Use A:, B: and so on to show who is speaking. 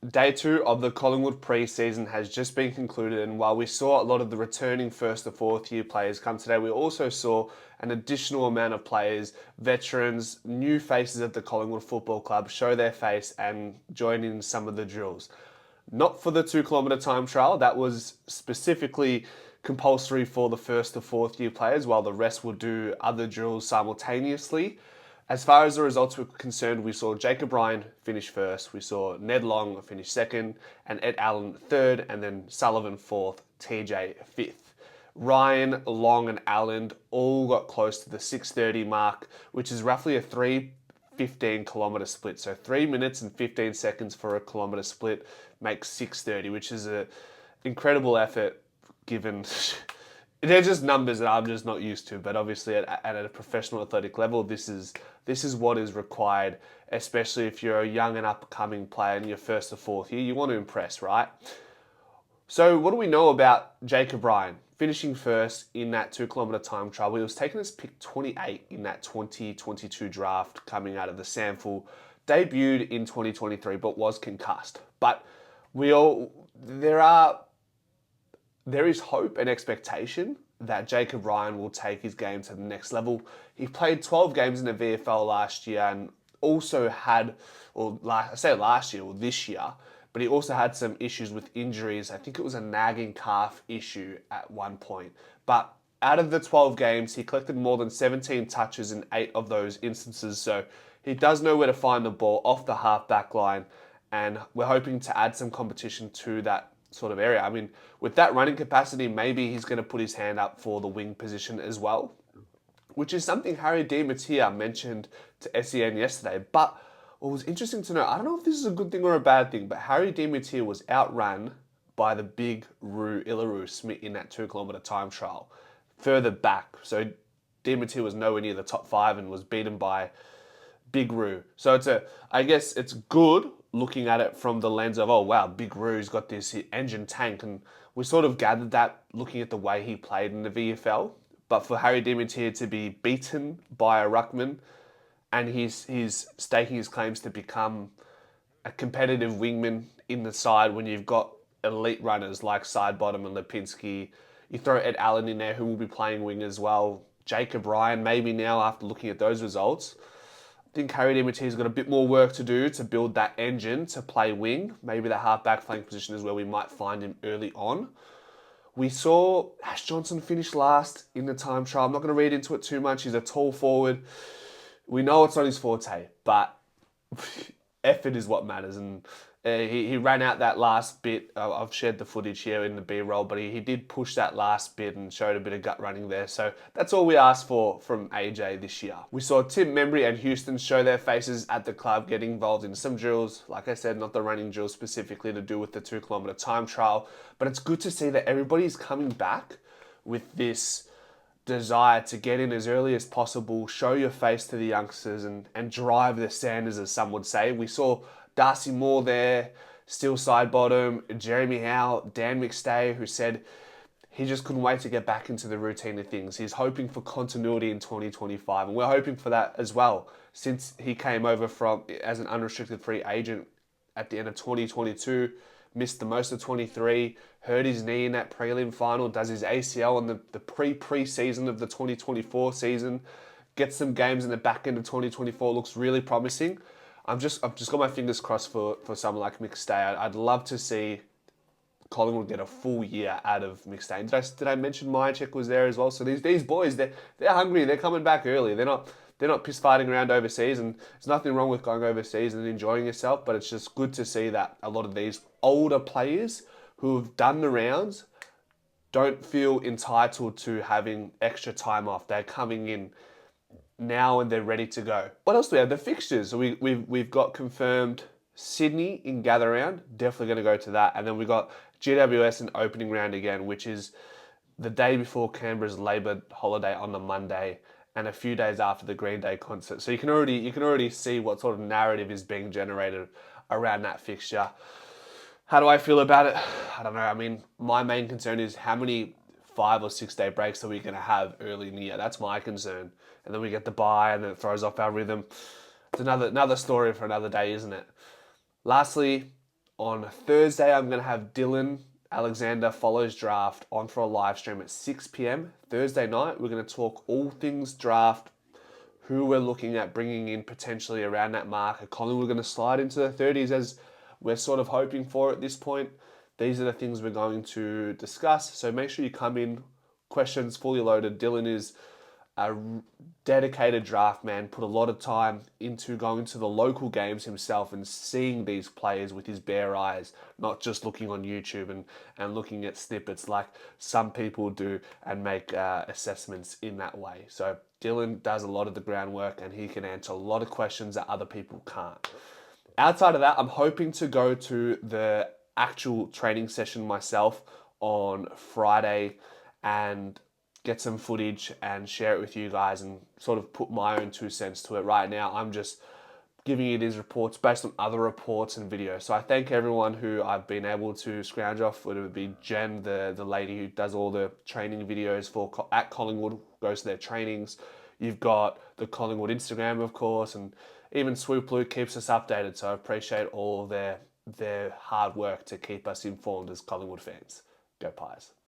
A: Day two of the Collingwood pre-season has just been concluded, and while we saw a lot of the returning first to fourth year players come today, we also saw an additional amount of players, veterans, new faces at the Collingwood Football Club show their face and join in some of the drills. Not for the 2 kilometre time trial, that was specifically compulsory for the first to fourth year players, while the rest will do other drills simultaneously. As far as the results were concerned, we saw Jacob Ryan finish first, we saw Ned Long finish second, and Ed Allen third, and then Sullivan fourth, TJ fifth. Ryan, Long, and Allen all got close to the 6:30 mark, which is roughly a 3:15 kilometre split. So 3 minutes and 15 seconds for a kilometre split makes 6:30, which is an incredible effort given. They're just numbers that I'm just not used to, but obviously at a professional athletic level, this is what is required, especially if you're a young and upcoming player in your first or fourth year. You want to impress, right? So what do we know about Jacob Ryan? Finishing first in that 2 kilometre time trial. He was taken as pick 28 in that 2022 draft coming out of the Samful. Debuted in 2023, but was concussed. But we all there is hope and expectation that Jacob Ryan will take his game to the next level. He played 12 games in the VFL last year and also had, I say last year or this year, but he also had some issues with injuries. I think it was a nagging calf issue at one point. But out of the 12 games, he collected more than 17 touches in 8 of those instances. So he does know where to find the ball off the half back line. And we're hoping to add some competition to that sort of area. I mean, with that running capacity, maybe he's going to put his hand up for the wing position as well, which is something Harry Di Mattia mentioned to SEN yesterday. But what was interesting to know, I don't know if this is a good thing or a bad thing, but Harry Di Mattia was outrun by the big Roo Illaru Smith in that 2 kilometre time trial further back. So Di Mattia was nowhere near the top 5 and was beaten by Big Roo. So I guess it's good looking at it from the lens of, oh wow, Big Roo's got this engine tank, and we sort of gathered that looking at the way he played in the VFL. But for Harry Di Mattia to be beaten by a ruckman, and he's staking his claims to become a competitive wingman in the side when you've got elite runners like Sidebottom and Lipinski. You throw Ed Allen in there, who will be playing wing as well. Jacob Ryan, maybe now after looking at those results. I think Harry Di Mattia's got a bit more work to do to build that engine to play wing. Maybe the half-back flank position is where we might find him early on. We saw Ash Johnson finish last in the time trial. I'm not going to read into it too much. He's a tall forward. We know it's not his forte, but effort is what matters. And he ran out that last bit. I've shared the footage here in the B-roll, but he did push that last bit and showed a bit of gut running there. So that's all we asked for from AJ this year. We saw Tim Membry and Houston show their faces at the club, getting involved in some drills. Like I said, not the running drills specifically to do with the 2 kilometre time trial, but it's good to see that everybody's coming back with this desire to get in as early as possible, show your face to the youngsters and drive the Sanders, as some would say. We saw Darcy Moore there, still Sidebottom, Jeremy Howe, Dan McStay, who said he just couldn't wait to get back into the routine of things. He's hoping for continuity in 2025, and we're hoping for that as well, since he came over from as an unrestricted free agent at the end of 2022, missed the most of 23, hurt his knee in that prelim final, does his ACL on the pre-season of the 2024 season, gets some games in the back end of 2024, looks really promising. I've just got my fingers crossed for someone like McStay. I'd love to see Collingwood get a full year out of McStay. Did I mention Myercheck was there as well? So these boys, they're hungry. They're coming back early. They're not piss fighting around overseas, and there's nothing wrong with going overseas and enjoying yourself. But it's just good to see that a lot of these older players who have done the rounds don't feel entitled to having extra time off. They're coming in now and they're ready to go. What else do we have? The fixtures. So we've got confirmed Sydney in gather round. Definitely going to go to that. And then we got GWS in opening round again, which is the day before Canberra's Labor holiday on the Monday and a few days after the Green Day concert. So you can already see what sort of narrative is being generated around that fixture. How do I feel about it? I don't know. I mean, my main concern is how many 5 or 6 day breaks are we going to have early in the year? That's my concern. And then we get the bye and then it throws off our rhythm. It's another story for another day, isn't it? Lastly, On Thursday, I'm going to have Dylan Alexander follows draft on for a live stream at 6 p.m. Thursday night. We're going to talk all things draft, who we're looking at bringing in potentially around that mark. Are Collingwood going to slide into the 30s as we're sort of hoping for at this point? These are the things we're going to discuss. So make sure you come in, questions fully loaded. Dylan is a dedicated draft man, put a lot of time into going to the local games himself and seeing these players with his bare eyes, not just looking on YouTube and looking at snippets like some people do and make assessments in that way. So Dylan does a lot of the groundwork and he can answer a lot of questions that other people can't. Outside of that, I'm hoping to go to the actual training session myself on Friday and get some footage and share it with you guys and sort of put my own 2 cents to it. Right now, I'm just giving you these reports based on other reports and videos. So I thank everyone who I've been able to scrounge off, whether it be Jen, the lady who does all the training videos at Collingwood, goes to their trainings. You've got the Collingwood Instagram, of course, and even Swoop Blue keeps us updated. So I appreciate all their hard work to keep us informed as Collingwood fans. Go Pies.